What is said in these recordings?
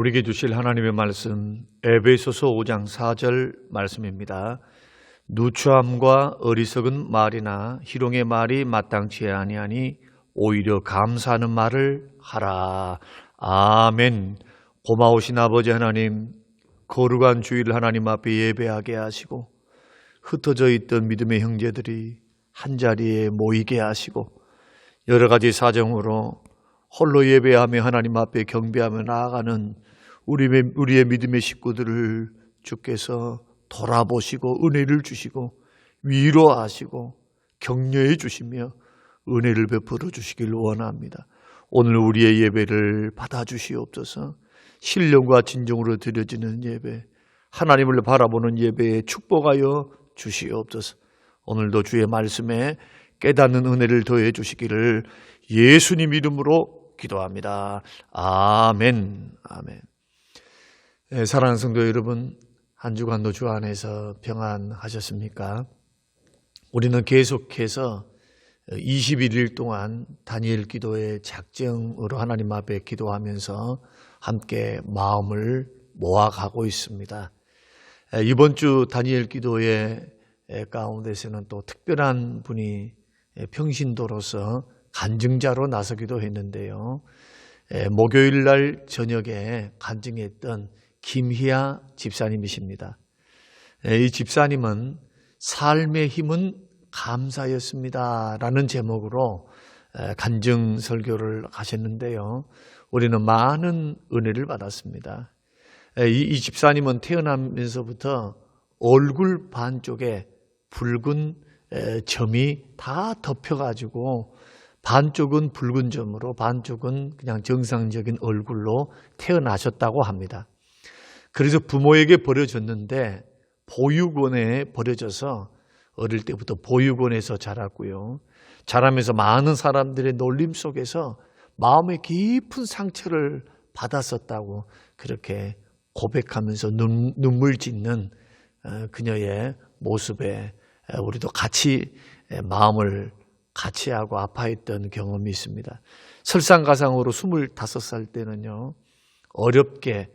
우리에게 주실 하나님의 말씀 에베소서 5장 4절 말씀입니다. 누추함과 어리석은 말이나 희롱의 말이 마땅치 아니하니 오히려 감사하는 말을 하라. 아멘. 고마우신 아버지 하나님, 거룩한 주일 하나님 앞에 예배하게 하시고 흩어져 있던 믿음의 형제들이 한자리에 모이게 하시고 여러 가지 사정으로 홀로 예배하며 하나님 앞에 경배하며 나아가는 우리의 믿음의 식구들을 주께서 돌아보시고 은혜를 주시고 위로하시고 격려해 주시며 은혜를 베풀어 주시길 원합니다. 오늘 우리의 예배를 받아주시옵소서. 신령과 진정으로 드려지는 예배, 하나님을 바라보는 예배에 축복하여 주시옵소서. 오늘도 주의 말씀에 깨닫는 은혜를 더해 주시기를 예수님 이름으로 기도합니다. 아멘. 아멘. 사랑하는 성도 여러분, 한 주간도 주 안에서 평안하셨습니까? 우리는 계속해서 21일 동안 다니엘 기도의 작정으로 하나님 앞에 기도하면서 함께 마음을 모아가고 있습니다. 이번 주 다니엘 기도의 가운데서는 또 특별한 분이 평신도로서 간증자로 나서기도 했는데요. 목요일 날 저녁에 간증했던 김희아 집사님이십니다. 이 집사님은 삶의 힘은 감사였습니다 라는 제목으로 간증 설교를 하셨는데요. 우리는 많은 은혜를 받았습니다. 이 집사님은 태어나면서부터 얼굴 반쪽에 붉은 점이 다 덮여가지고 반쪽은 붉은 점으로 반쪽은 그냥 정상적인 얼굴로 태어나셨다고 합니다. 그래서 부모에게 버려졌는데 보육원에 버려져서 어릴 때부터 보육원에서 자랐고요. 자라면서 많은 사람들의 놀림 속에서 마음의 깊은 상처를 받았었다고 그렇게 고백하면서 눈물 짓는 그녀의 모습에 우리도 같이 마음을 같이 하고 아파했던 경험이 있습니다. 설상가상으로 25살 때는요, 어렵게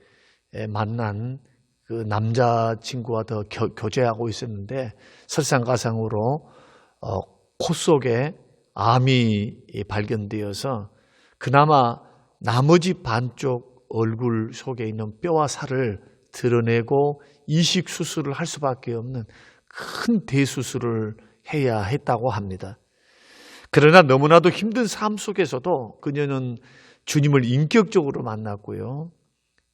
만난 그 남자친구와 더 교제하고 있었는데 설상가상으로 코 속에 암이 발견되어서 그나마 나머지 반쪽 얼굴 속에 있는 뼈와 살을 드러내고 이식 수술을 할 수밖에 없는 큰 대수술을 해야 했다고 합니다. 그러나 너무나도 힘든 삶 속에서도 그녀는 주님을 인격적으로 만났고요.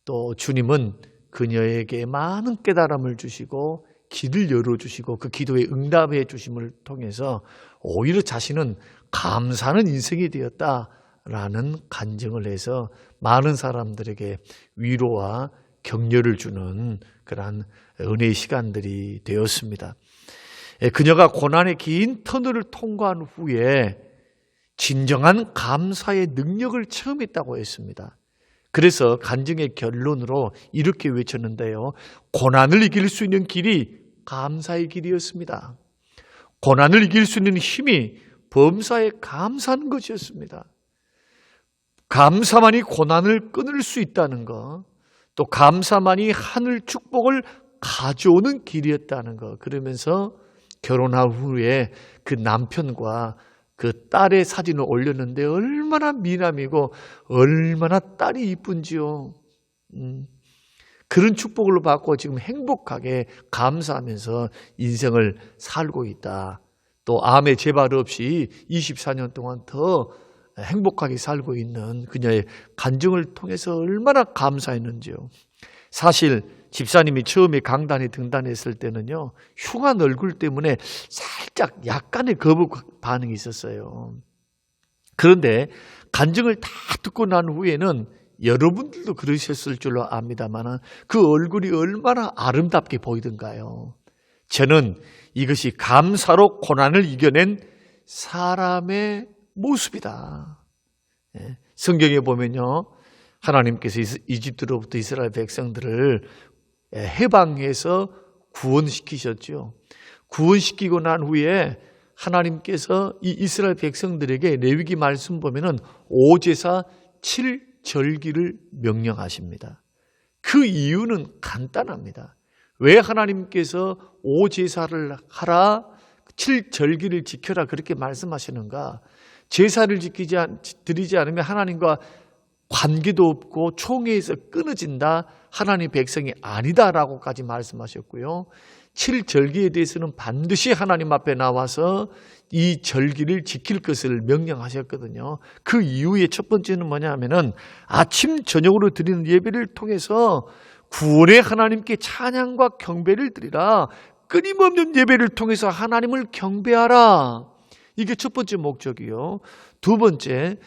또 주님은 그녀에게 많은 깨달음을 주시고 길을 열어주시고 그 기도에 응답해 주심을 통해서 오히려 자신은 감사하는 인생이 되었다라는 간증을 해서 많은 사람들에게 위로와 격려를 주는 그러한 은혜의 시간들이 되었습니다. 그녀가 고난의 긴 터널을 통과한 후에 진정한 감사의 능력을 체험했다고 했습니다. 그래서 간증의 결론으로 이렇게 외쳤는데요. 고난을 이길 수 있는 길이 감사의 길이었습니다. 고난을 이길 수 있는 힘이 범사에 감사하는 것이었습니다. 감사만이 고난을 끊을 수 있다는 것, 또 감사만이 하늘 축복을 가져오는 길이었다는 것. 그러면서 결혼한 후에 그 남편과 그 딸의 사진을 올렸는데 얼마나 미남이고 얼마나 딸이 이쁜지요. 그런 축복을 받고 지금 행복하게 감사하면서 인생을 살고 있다. 또 암에 재발 없이 24년 동안 더 행복하게 살고 있는 그녀의 간증을 통해서 얼마나 감사했는지요. 사실 집사님이 처음에 강단에 등단했을 때는요, 흉한 얼굴 때문에 살짝 약간의 거북 반응이 있었어요. 그런데 간증을 다 듣고 난 후에는 여러분들도 그러셨을 줄로 압니다만 그 얼굴이 얼마나 아름답게 보이던가요. 저는 이것이 감사로 고난을 이겨낸 사람의 모습이다. 성경에 보면요, 하나님께서 이집트로부터 이스라엘 백성들을 해방해서 구원시키셨죠. 구원시키고 난 후에 하나님께서 이 이스라엘 백성들에게 레위기 말씀 보면은 5제사 7절기를 명령하십니다. 그 이유는 간단합니다. 왜 하나님께서 오제사를 하라, 7절기를 지켜라 그렇게 말씀하시는가? 제사를 드리지 않으면 하나님과 관계도 없고 총회에서 끊어진다. 하나님 백성이 아니다라고까지 말씀하셨고요. 7절기에 대해서는 반드시 하나님 앞에 나와서 이 절기를 지킬 것을 명령하셨거든요. 그 이유의 첫 번째는 뭐냐 하면은 아침 저녁으로 드리는 예배를 통해서 구원의 하나님께 찬양과 경배를 드리라. 끊임없는 예배를 통해서 하나님을 경배하라. 이게 첫 번째 목적이요. 두 번째,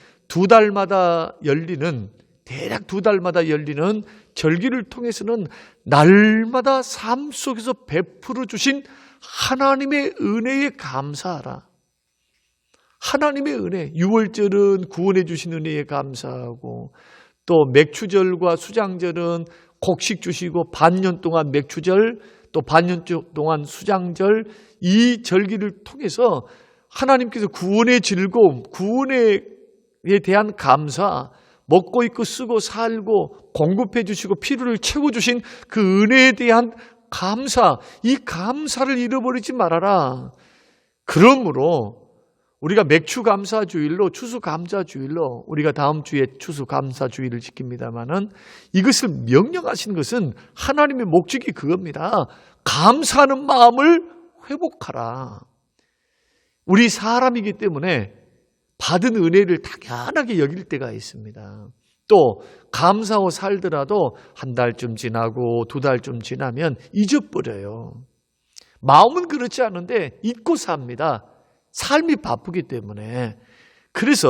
대략 두 달마다 열리는 절기를 통해서는 날마다 삶 속에서 베풀어 주신 하나님의 은혜에 감사하라. 하나님의 은혜, 유월절은 구원해 주신 은혜에 감사하고, 또 맥추절과 수장절은 곡식 주시고 반년 동안 맥추절, 또 반년 동안 수장절, 이 절기를 통해서 하나님께서 구원의 즐거움, 구원에 대한 감사, 먹고 입고 쓰고 살고 공급해 주시고 필요를 채워주신 그 은혜에 대한 감사, 이 감사를 잃어버리지 말아라. 그러므로 우리가 맥추감사주일로, 추수감사주일로, 우리가 다음 주에 추수감사주일을 지킵니다마는 이것을 명령하신 것은 하나님의 목적이 그겁니다. 감사하는 마음을 회복하라. 우리 사람이기 때문에 받은 은혜를 당연하게 여길 때가 있습니다. 또 감사하고 살더라도 한 달쯤 지나고 두 달쯤 지나면 잊어버려요. 마음은 그렇지 않은데 잊고 삽니다. 삶이 바쁘기 때문에. 그래서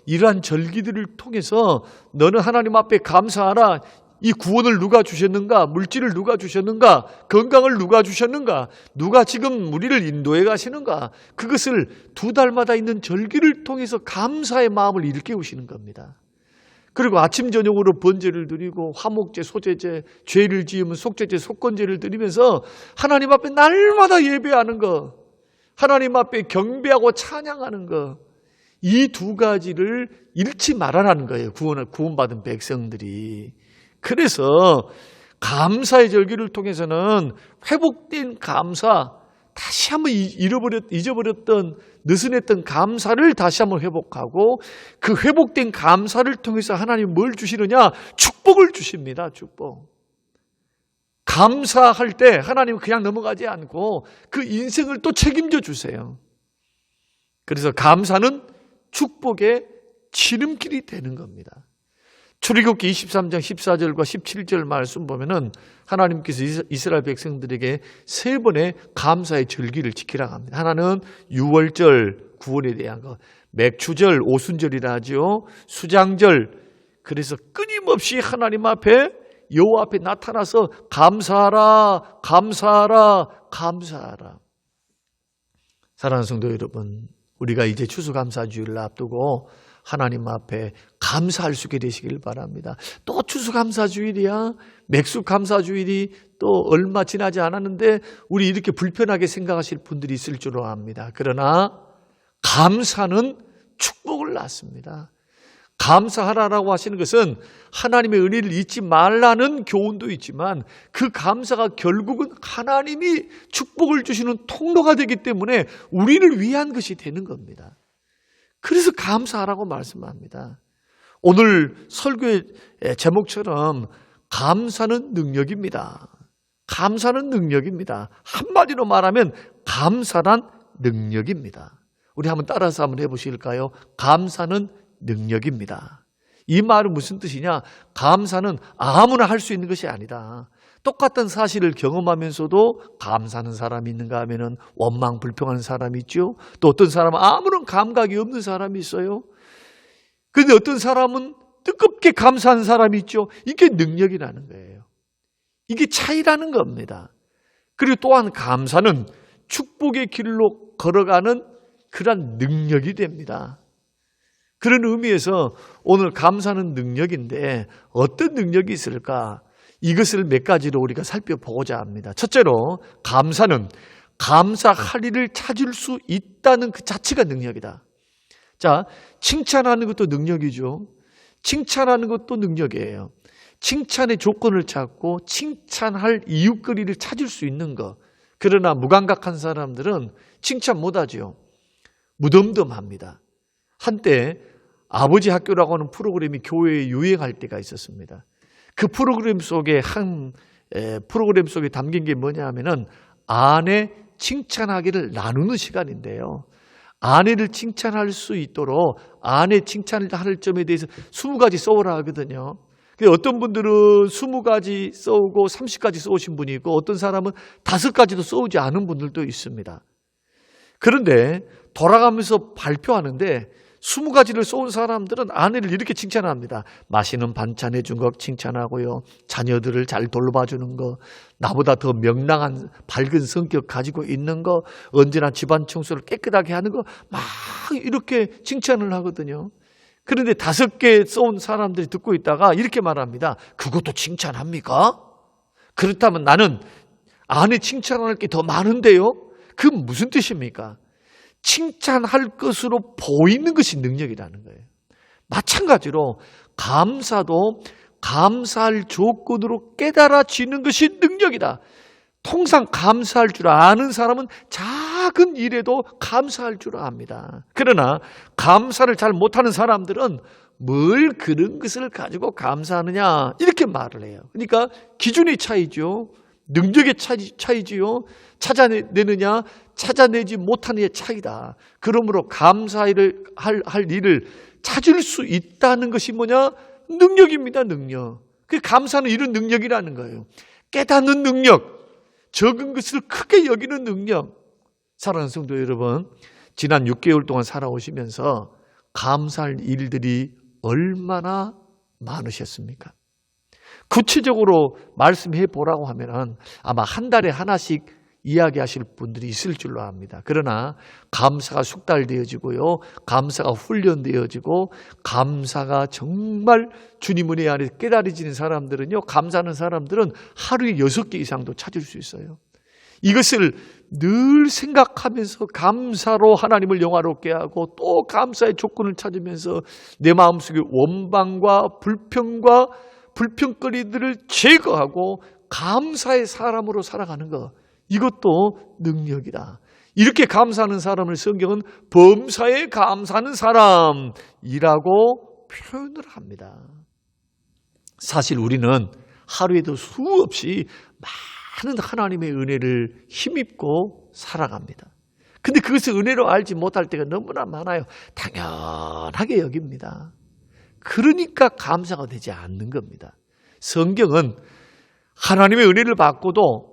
이러한 절기들을 통해서 너는 하나님 앞에 감사하라. 이 구원을 누가 주셨는가? 물질을 누가 주셨는가? 건강을 누가 주셨는가? 누가 지금 우리를 인도해 가시는가? 그것을 두 달마다 있는 절기를 통해서 감사의 마음을 일깨우시는 겁니다. 그리고 아침 저녁으로 번제를 드리고 화목제, 소제제, 죄를 지으면 속죄제, 속건제를 드리면서 하나님 앞에 날마다 예배하는 거, 하나님 앞에 경배하고 찬양하는 거, 이 두 가지를 잃지 말아라는 거예요. 구원받은 백성들이. 그래서 감사의 절기를 통해서는 회복된 감사, 다시 한번 잊어버렸던, 느슨했던 감사를 다시 한번 회복하고, 그 회복된 감사를 통해서 하나님 뭘 주시느냐? 축복을 주십니다. 축복. 감사할 때 하나님은 그냥 넘어가지 않고 그 인생을 또 책임져 주세요. 그래서 감사는 축복의 지름길이 되는 겁니다. 출애굽기 23장 14절과 17절 말씀 보면은 하나님께서 이스라엘 백성들에게 세 번의 감사의 절기를 지키라고 합니다. 하나는 유월절, 구원에 대한 것, 맥추절, 오순절이라 하죠. 수장절. 그래서 끊임없이 하나님 앞에, 여호와 앞에 나타나서 감사하라, 감사하라, 감사하라. 사랑하는 성도 여러분, 우리가 이제 추수감사주일을 앞두고 하나님 앞에 감사할 수 있게 되시길 바랍니다. 또 추수감사주일이야, 맥수감사주일이 또 얼마 지나지 않았는데 우리 이렇게 불편하게 생각하실 분들이 있을 줄 압니다. 그러나 감사는 축복을 낳습니다. 감사하라라고 하시는 것은 하나님의 은혜를 잊지 말라는 교훈도 있지만, 그 감사가 결국은 하나님이 축복을 주시는 통로가 되기 때문에 우리를 위한 것이 되는 겁니다. 그래서 감사하라고 말씀합니다. 오늘 설교의 제목처럼 감사는 능력입니다. 감사는 능력입니다. 한마디로 말하면 감사란 능력입니다. 우리 한번 따라서 한번 해보실까요? 감사는 능력입니다. 이 말은 무슨 뜻이냐? 감사는 아무나 할 수 있는 것이 아니다. 똑같은 사실을 경험하면서도 감사하는 사람이 있는가 하면은 원망 불평하는 사람이 있죠. 또 어떤 사람은 아무런 감각이 없는 사람이 있어요. 그런데 어떤 사람은 뜨겁게 감사하는 사람이 있죠. 이게 능력이라는 거예요. 이게 차이라는 겁니다. 그리고 또한 감사는 축복의 길로 걸어가는 그런 능력이 됩니다. 그런 의미에서 오늘 감사는 능력인데 어떤 능력이 있을까? 이것을 몇 가지로 우리가 살펴보고자 합니다. 첫째로, 감사는 감사할 일을 찾을 수 있다는 그 자체가 능력이다. 자, 칭찬하는 것도 능력이죠. 칭찬하는 것도 능력이에요. 칭찬의 조건을 찾고 칭찬할 이유거리를 찾을 수 있는 것. 그러나 무감각한 사람들은 칭찬 못하죠. 무덤덤합니다. 한때 아버지 학교라고 하는 프로그램이 교회에 유행할 때가 있었습니다. 그 프로그램 속에 프로그램 속에 담긴 게 뭐냐 하면은 아내 칭찬하기를 나누는 시간인데요. 아내를 칭찬할 수 있도록 아내 칭찬을 할 점에 대해서 20가지 써오라 하거든요. 어떤 분들은 20가지 써오고 30가지 써오신 분이 있고 어떤 사람은 5가지도 써오지 않은 분들도 있습니다. 그런데 돌아가면서 발표하는데 20가지를 써온 사람들은 아내를 이렇게 칭찬합니다. 맛있는 반찬 해준 거 칭찬하고요. 자녀들을 잘 돌봐주는 거, 나보다 더 명랑한 밝은 성격 가지고 있는 거, 언제나 집안 청소를 깨끗하게 하는 거 막 이렇게 칭찬을 하거든요. 그런데 5개 써온 사람들이 듣고 있다가 이렇게 말합니다. 그것도 칭찬합니까? 그렇다면 나는 아내 칭찬할 게 더 많은데요? 그건 무슨 뜻입니까? 칭찬할 것으로 보이는 것이 능력이라는 거예요. 마찬가지로 감사도 감사할 조건으로 깨달아지는 것이 능력이다. 통상 감사할 줄 아는 사람은 작은 일에도 감사할 줄 압니다. 그러나 감사를 잘 못하는 사람들은 뭘 그런 것을 가지고 감사하느냐 이렇게 말을 해요. 그러니까 기준의 차이죠. 능력의 차이지요. 찾아내느냐 찾아내지 못하느냐의 차이다. 그러므로 감사를 할 일을 찾을 수 있다는 것이 뭐냐? 능력입니다. 능력. 그 감사는 이런 능력이라는 거예요. 깨닫는 능력, 적은 것을 크게 여기는 능력. 사랑하는 성도 여러분, 지난 6개월 동안 살아오시면서 감사할 일들이 얼마나 많으셨습니까? 구체적으로 말씀해 보라고 하면 아마 한 달에 하나씩 이야기하실 분들이 있을 줄로 압니다. 그러나 감사가 숙달되어지고요. 감사가 훈련되어지고 감사가 정말 주님 은혜 안에 깨달아지는 사람들은요. 감사하는 사람들은 하루에 6개 이상도 찾을 수 있어요. 이것을 늘 생각하면서 감사로 하나님을 영화롭게 하고 또 감사의 조건을 찾으면서 내 마음속에 원망과 불평과 불평거리들을 제거하고 감사의 사람으로 살아가는 것, 이것도 능력이다. 이렇게 감사하는 사람을 성경은 범사에 감사하는 사람이라고 표현을 합니다. 사실 우리는 하루에도 수없이 많은 하나님의 은혜를 힘입고 살아갑니다. 근데 그것을 은혜로 알지 못할 때가 너무나 많아요. 당연하게 여깁니다. 그러니까 감사가 되지 않는 겁니다. 성경은 하나님의 은혜를 받고도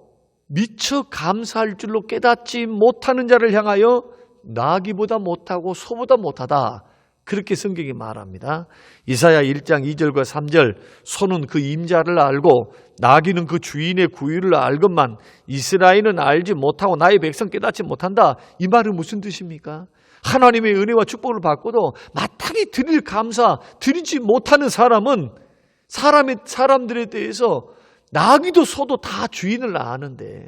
미처 감사할 줄로 깨닫지 못하는 자를 향하여 나귀보다 못하고 소보다 못하다, 그렇게 성경이 말합니다. 이사야 1장 2절과 3절, 소는 그 임자를 알고 나귀는 그 주인의 구유를 알건만 이스라엘은 알지 못하고 나의 백성 깨닫지 못한다. 이 말은 무슨 뜻입니까? 하나님의 은혜와 축복을 받고도 마땅히 드릴 감사 드리지 못하는 사람은 사람들에 대해서 나귀도 소도 다 주인을 아는데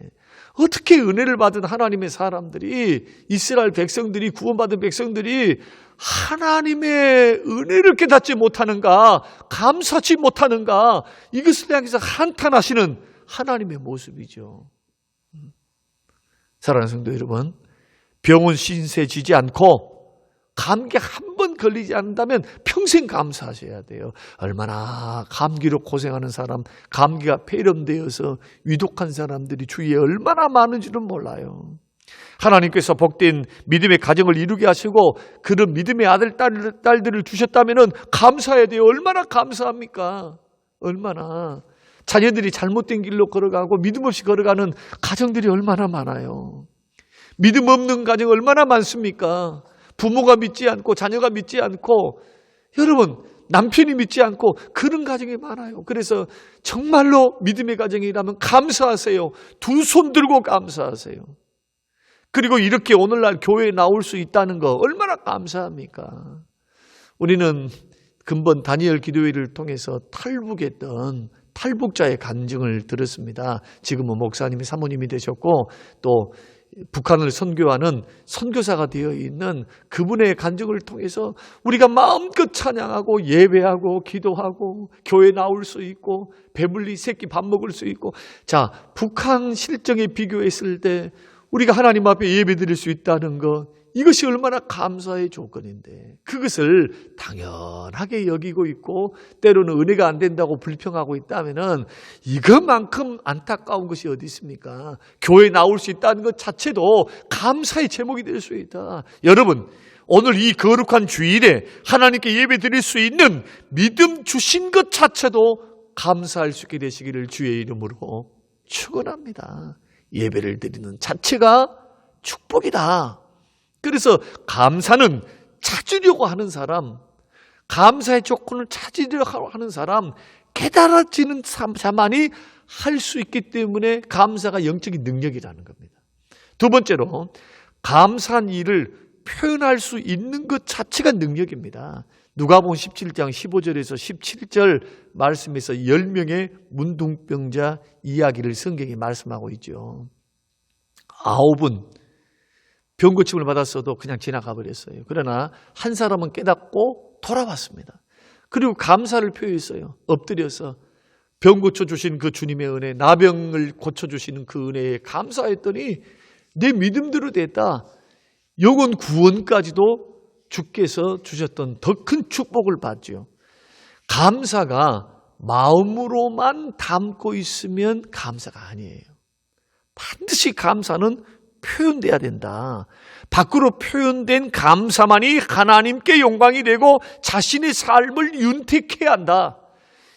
어떻게 은혜를 받은 하나님의 사람들이, 이스라엘 백성들이, 구원받은 백성들이 하나님의 은혜를 깨닫지 못하는가, 감사하지 못하는가, 이것을 향해서 한탄하시는 하나님의 모습이죠. 사랑하는 성도 여러분, 병은 신세 지지 않고 감기 한 번 걸리지 않는다면 평생 감사하셔야 돼요. 얼마나 감기로 고생하는 사람, 감기가 폐렴되어서 위독한 사람들이 주위에 얼마나 많은지는 몰라요. 하나님께서 복된 믿음의 가정을 이루게 하시고 그런 믿음의 아들, 딸들을 주셨다면 감사해야 돼요. 얼마나 감사합니까? 얼마나. 자녀들이 잘못된 길로 걸어가고 믿음 없이 걸어가는 가정들이 얼마나 많아요. 믿음 없는 가정 얼마나 많습니까? 부모가 믿지 않고 자녀가 믿지 않고, 여러분 남편이 믿지 않고 그런 가정이 많아요. 그래서 정말로 믿음의 가정이라면 감사하세요. 두 손 들고 감사하세요. 그리고 이렇게 오늘날 교회에 나올 수 있다는 거 얼마나 감사합니까? 우리는 근본 다니엘 기도회를 통해서 탈북했던 탈북자의 간증을 들었습니다. 지금은 목사님이 사모님이 되셨고 또 북한을 선교하는 선교사가 되어 있는 그분의 간증을 통해서 우리가 마음껏 찬양하고 예배하고 기도하고 교회 나올 수 있고 배불리 새끼 밥 먹을 수 있고, 자, 북한 실정에 비교했을 때 우리가 하나님 앞에 예배 드릴 수 있다는 것, 이것이 얼마나 감사의 조건인데 그것을 당연하게 여기고 있고 때로는 은혜가 안 된다고 불평하고 있다면은 이것만큼 안타까운 것이 어디 있습니까? 교회 나올 수 있다는 것 자체도 감사의 제목이 될 수 있다. 여러분, 오늘 이 거룩한 주일에 하나님께 예배 드릴 수 있는 믿음 주신 것 자체도 감사할 수 있게 되시기를 주의 이름으로 축원합니다. 예배를 드리는 자체가 축복이다. 그래서 감사는 찾으려고 하는 사람, 감사의 조건을 찾으려고 하는 사람, 깨달아지는 자만이 할 수 있기 때문에 감사가 영적인 능력이라는 겁니다. 두 번째로, 감사한 일을 표현할 수 있는 것 자체가 능력입니다. 누가복음 17장 15절에서 17절 말씀에서 10명의 문둥병자 이야기를 성경이 말씀하고 있죠. 9은 병고침을 받았어도 그냥 지나가 버렸어요. 그러나 한 사람은 깨닫고 돌아왔습니다. 그리고 감사를 표했어요. 엎드려서 병 고쳐주신 그 주님의 은혜, 나병을 고쳐주시는 그 은혜에 감사했더니 내 믿음대로 됐다. 영혼 구원까지도 주께서 주셨던 더 큰 축복을 받죠. 감사가 마음으로만 담고 있으면 감사가 아니에요. 반드시 감사는 표현돼야 된다. 밖으로 표현된 감사만이 하나님께 영광이 되고 자신의 삶을 윤택해야 한다.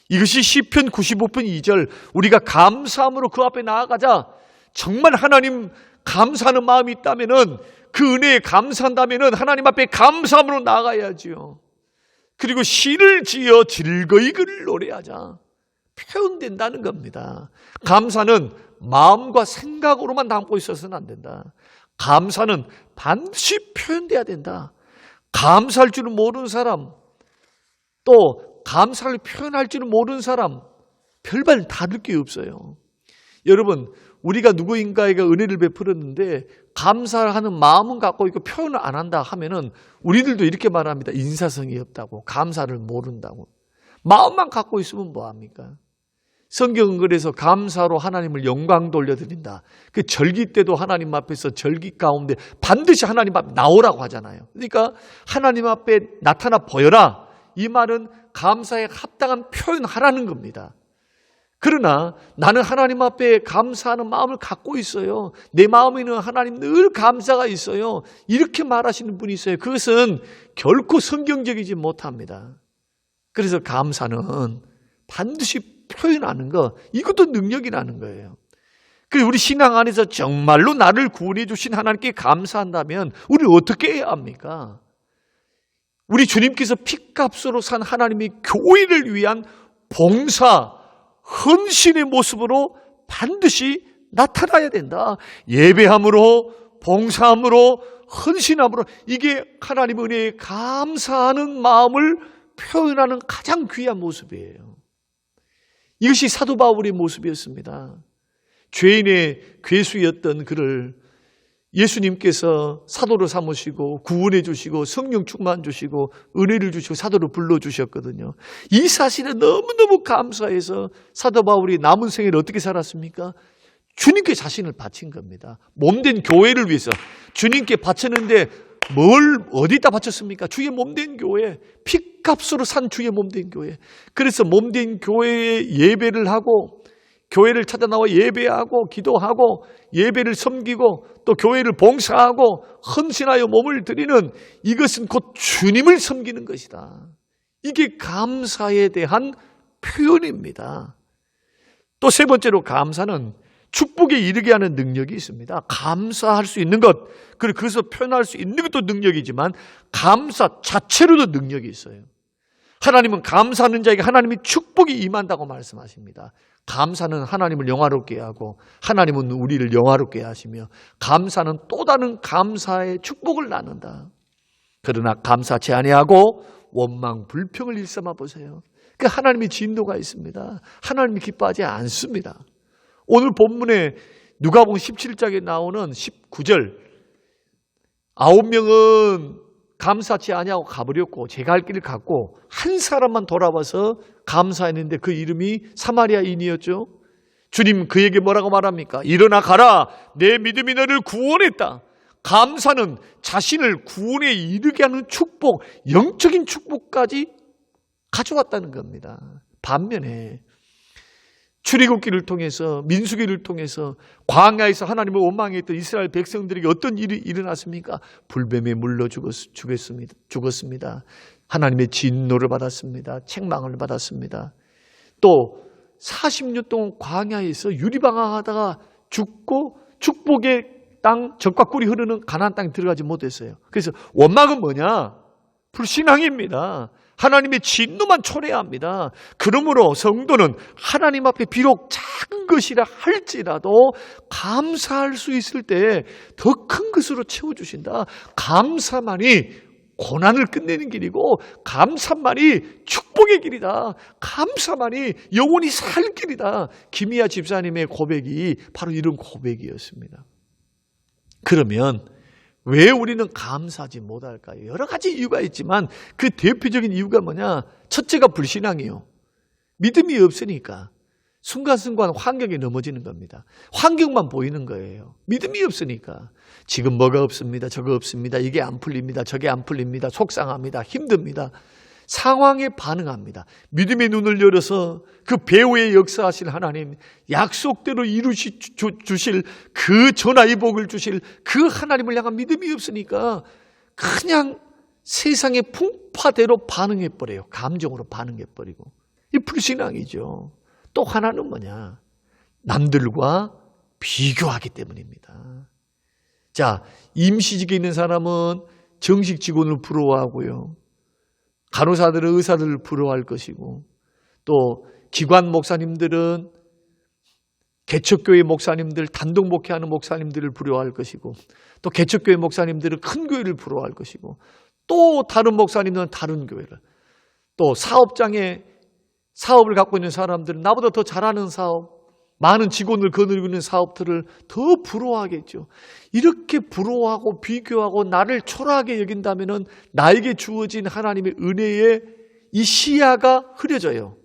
이것이 시편 95편 2절, 우리가 감사함으로 그 앞에 나아가자. 정말 하나님 감사하는 마음이 있다면은, 그 은혜에 감사한다면은 하나님 앞에 감사함으로 나아가야지요. 그리고 시를 지어 즐거이 그를 노래하자. 표현된다는 겁니다. 감사는 마음과 생각으로만 담고 있어서는 안 된다. 감사는 반드시 표현돼야 된다. 감사할 줄은 모르는 사람, 또 감사를 표현할 줄은 모르는 사람, 별반 다를 게 없어요. 여러분, 우리가 누구인가에게 은혜를 베풀었는데 감사하는 마음은 갖고 있고 표현을 안 한다 하면은 우리들도 이렇게 말합니다. 인사성이 없다고, 감사를 모른다고. 마음만 갖고 있으면 뭐합니까? 성경은 그래서 감사로 하나님을 영광 돌려드린다. 그 절기 때도 하나님 앞에서 절기 가운데 반드시 하나님 앞에 나오라고 하잖아요. 그러니까 하나님 앞에 나타나 보여라. 이 말은 감사에 합당한 표현하라는 겁니다. 그러나 나는 하나님 앞에 감사하는 마음을 갖고 있어요. 내 마음에는 하나님 늘 감사가 있어요. 이렇게 말하시는 분이 있어요. 그것은 결코 성경적이지 못합니다. 그래서 감사는 반드시 표현하는 거, 이것도 능력이라는 거예요. 그리고 우리 신앙 안에서 정말로 나를 구원해 주신 하나님께 감사한다면 우리 어떻게 해야 합니까? 우리 주님께서 피값으로 산 하나님의 교회를 위한 봉사, 헌신의 모습으로 반드시 나타나야 된다. 예배함으로, 봉사함으로, 헌신함으로, 이게 하나님 은혜에 감사하는 마음을 표현하는 가장 귀한 모습이에요. 이것이 사도 바울의 모습이었습니다. 죄인의 괴수였던 그를 예수님께서 사도로 삼으시고 구원해 주시고 성령 충만 주시고 은혜를 주시고 사도로 불러주셨거든요. 이 사실에 너무너무 감사해서 사도 바울이 남은 생애를 어떻게 살았습니까? 주님께 자신을 바친 겁니다. 몸된 교회를 위해서 주님께 바쳤는데 뭘 어디다 바쳤습니까? 주의 몸된 교회, 피값으로 산 주의 몸된 교회. 그래서 몸된 교회에 예배를 하고 교회를 찾아 나와 예배하고 기도하고 예배를 섬기고 또 교회를 봉사하고 헌신하여 몸을 드리는, 이것은 곧 주님을 섬기는 것이다. 이게 감사에 대한 표현입니다. 또 세 번째로, 감사는 축복에 이르게 하는 능력이 있습니다. 감사할 수 있는 것, 그리고 그것을 표현할 수 있는 것도 능력이지만 감사 자체로도 능력이 있어요. 하나님은 감사하는 자에게 하나님의 축복이 임한다고 말씀하십니다. 감사는 하나님을 영화롭게 하고 하나님은 우리를 영화롭게 하시며 감사는 또 다른 감사의 축복을 나눈다. 그러나 감사치 아니하고 원망 불평을 일삼아 보세요. 그 하나님의 진노가 있습니다. 하나님이 기뻐하지 않습니다. 오늘 본문에 누가복음 17장에 나오는 19절 9명은 감사치 아니하고 가버렸고 제가 할 길을 갔고 한 사람만 돌아와서 감사했는데 그 이름이 사마리아인이었죠. 주님 그에게 뭐라고 말합니까? 일어나 가라. 내 믿음이 너를 구원했다. 감사는 자신을 구원에 이르게 하는 축복, 영적인 축복까지 가져왔다는 겁니다. 반면에 출애굽기를 통해서 민수기를 통해서 광야에서 하나님을 원망했던 이스라엘 백성들에게 어떤 일이 일어났습니까? 불뱀에 물려 죽었습니다. 하나님의 진노를 받았습니다. 책망을 받았습니다. 또 40년 동안 광야에서 유리방황하다가 죽고 축복의 땅, 젖과 꿀이 흐르는 가나안 땅에 들어가지 못했어요. 그래서 원망은 뭐냐? 불신앙입니다. 하나님의 진노만 초래해야 합니다. 그러므로 성도는 하나님 앞에 비록 작은 것이라 할지라도 감사할 수 있을 때 더 큰 것으로 채워주신다. 감사만이 고난을 끝내는 길이고 감사만이 축복의 길이다. 감사만이 영원히 살 길이다. 김희아 집사님의 고백이 바로 이런 고백이었습니다. 그러면 왜 우리는 감사하지 못할까요? 여러 가지 이유가 있지만 그 대표적인 이유가 뭐냐? 첫째가 불신앙이에요. 믿음이 없으니까 순간순간 환경에 넘어지는 겁니다. 환경만 보이는 거예요. 믿음이 없으니까 지금 뭐가 없습니다. 저거 없습니다. 이게 안 풀립니다. 저게 안 풀립니다. 속상합니다. 힘듭니다. 상황에 반응합니다. 믿음의 눈을 열어서 그 배후에 역사하실 하나님, 약속대로 주실 그 전하의 복을 주실 그 하나님을 향한 믿음이 없으니까 그냥 세상의 풍파대로 반응해버려요. 감정으로 반응해버리고. 이 불신앙이죠. 또 하나는 뭐냐? 남들과 비교하기 때문입니다. 자, 임시직에 있는 사람은 정식 직원을 부러워하고요. 간호사들은 의사들을 부러워할 것이고 또 기관 목사님들은 개척교회 목사님들, 단독 목회하는 목사님들을 부러워할 것이고 또 개척교회 목사님들은 큰 교회를 부러워할 것이고 또 다른 목사님들은 다른 교회를 또 사업장에 사업을 갖고 있는 사람들은 나보다 더 잘하는 사업, 많은 직원을 거느리고 있는 사업들을 더 부러워하겠죠. 이렇게 부러워하고 비교하고 나를 초라하게 여긴다면 나에게 주어진 하나님의 은혜의 이 시야가 흐려져요.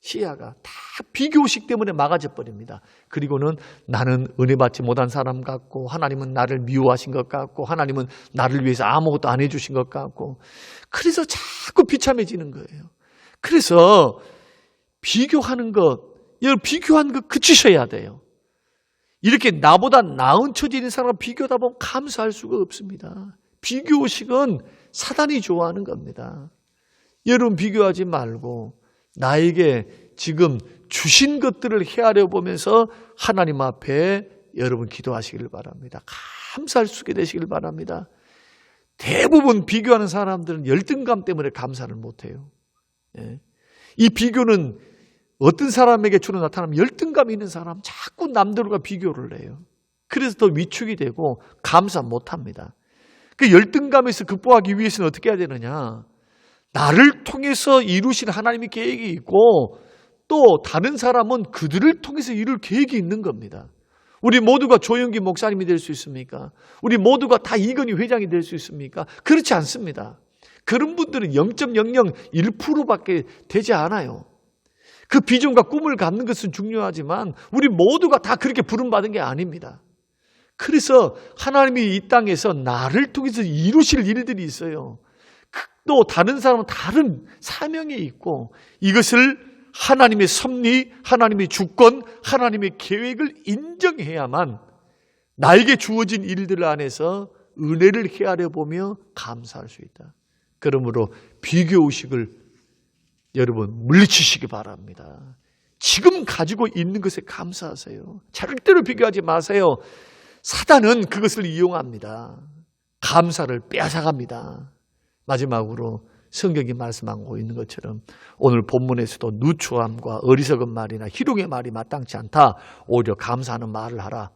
시야가 다 비교식 때문에 막아져 버립니다. 그리고는 나는 은혜 받지 못한 사람 같고 하나님은 나를 미워하신 것 같고 하나님은 나를 위해서 아무것도 안 해주신 것 같고 그래서 자꾸 비참해지는 거예요. 그래서 비교하는 것, 비교하는 거 그치셔야 돼요. 이렇게 나보다 나은 처지에 있는 사람과 비교하다 보면 감사할 수가 없습니다. 비교의식은 사단이 좋아하는 겁니다. 여러분 비교하지 말고 나에게 지금 주신 것들을 헤아려 보면서 하나님 앞에 여러분 기도하시길 바랍니다. 감사할 수 있게 되시길 바랍니다. 대부분 비교하는 사람들은 열등감 때문에 감사를 못해요. 이 비교는 어떤 사람에게 주로 나타나면 열등감이 있는 사람 자꾸 남들과 비교를 해요. 그래서 더 위축이 되고 감사 못합니다. 그 열등감에서 극복하기 위해서는 어떻게 해야 되느냐? 나를 통해서 이루신 하나님의 계획이 있고 또 다른 사람은 그들을 통해서 이룰 계획이 있는 겁니다. 우리 모두가 조영기 목사님이 될 수 있습니까? 우리 모두가 다 이건희 회장이 될 수 있습니까? 그렇지 않습니다. 그런 분들은 0.001%밖에 되지 않아요. 그 비전과 꿈을 갖는 것은 중요하지만 우리 모두가 다 그렇게 부름받은 게 아닙니다. 그래서 하나님이 이 땅에서 나를 통해서 이루실 일들이 있어요. 또 다른 사람은 다른 사명이 있고 이것을 하나님의 섭리, 하나님의 주권, 하나님의 계획을 인정해야만 나에게 주어진 일들 안에서 은혜를 헤아려 보며 감사할 수 있다. 그러므로 비교의식을 여러분 물리치시기 바랍니다. 지금 가지고 있는 것에 감사하세요. 절대로 비교하지 마세요. 사단은 그것을 이용합니다. 감사를 빼앗아갑니다. 마지막으로 성경이 말씀하고 있는 것처럼 오늘 본문에서도 누추함과 어리석은 말이나 희롱의 말이 마땅치 않다. 오히려 감사하는 말을 하라.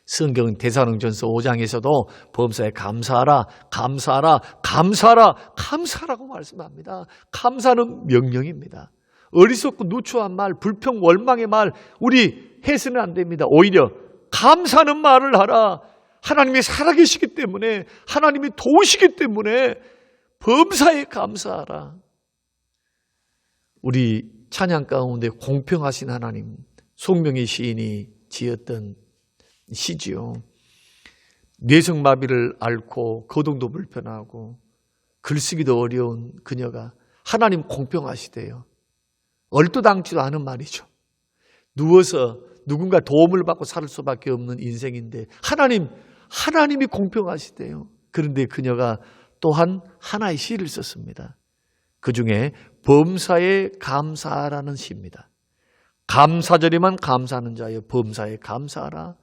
성경은 데살로니가전서 5장에서도 범사에 감사하라, 감사하라, 감사하라, 감사하라고 말씀합니다. 감사는 명령입니다. 어리석고 누추한 말, 불평, 원망의 말, 우리 해서는 안 됩니다. 오히려 감사하는 말을 하라. 하나님이 살아계시기 때문에, 하나님이 도우시기 때문에 범사에 감사하라. 우리 찬양 가운데 공평하신 하나님, 송명희 시인이 지었던 시지요. 뇌성마비를 앓고 거동도 불편하고 글쓰기도 어려운 그녀가 하나님 공평하시대요. 얼토당치도 않은 말이죠. 누워서 누군가 도움을 받고 살 수밖에 없는 인생인데 하나님이 공평하시대요. 그런데 그녀가 또한 하나의 시를 썼습니다. 그 중에 범사에 감사하라는 시입니다. 감사절에만 감사하는 자여 범사에 감사하라.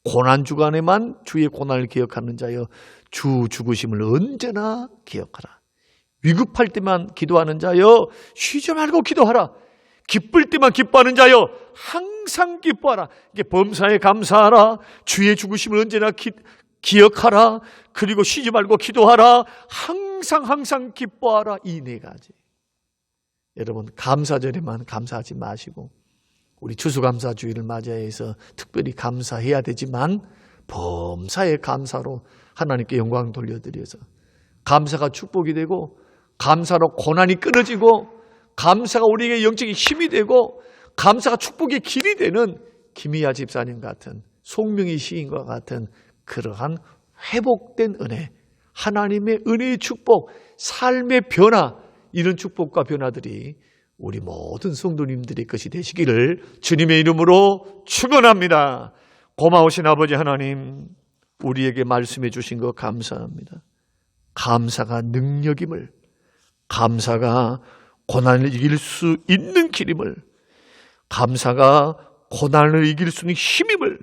고난주간에만 주의 고난을 기억하는 자여 주 죽으심을 언제나 기억하라. 위급할 때만 기도하는 자여 쉬지 말고 기도하라. 기쁠 때만 기뻐하는 자여 항상 기뻐하라. 이게 범사에 감사하라. 주의 죽으심을 언제나 기억하라. 그리고 쉬지 말고 기도하라. 항상 기뻐하라. 이 네 가지. 여러분, 감사절에만 감사하지 마시고 우리 추수감사주의를 맞이해서 특별히 감사해야 되지만 범사에 감사로 하나님께 영광 돌려드려서 감사가 축복이 되고 감사로 고난이 끊어지고 감사가 우리에게 영적인 힘이 되고 감사가 축복의 길이 되는 김희아 집사님 같은 송명희 시인과 같은 그러한 회복된 은혜, 하나님의 은혜의 축복, 삶의 변화, 이런 축복과 변화들이 우리 모든 성도님들의 것이 되시기를 주님의 이름으로 축원합니다. 고마우신 아버지 하나님, 우리에게 말씀해 주신 것 감사합니다. 감사가 능력임을, 감사가 고난을 이길 수 있는 길임을, 감사가 고난을 이길 수 있는 힘임을,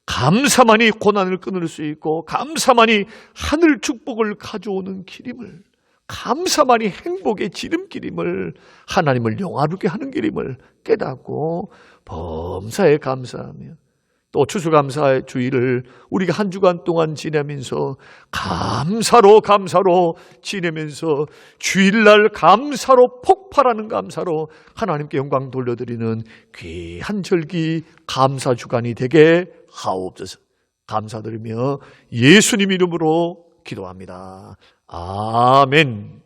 감사만이 고난을 끊을 수 있고 감사만이 하늘 축복을 가져오는 길임을, 감사만이 행복의 지름길임을, 하나님을 영화롭게 하는 길임을 깨닫고 범사에 감사하며 또 추수감사의 주일을 우리가 한 주간 동안 지내면서 감사로 지내면서 주일날 감사로 폭발하는 감사로 하나님께 영광 돌려드리는 귀한 절기 감사 주간이 되게 하옵소서. 감사드리며 예수님 이름으로 기도합니다. 아멘.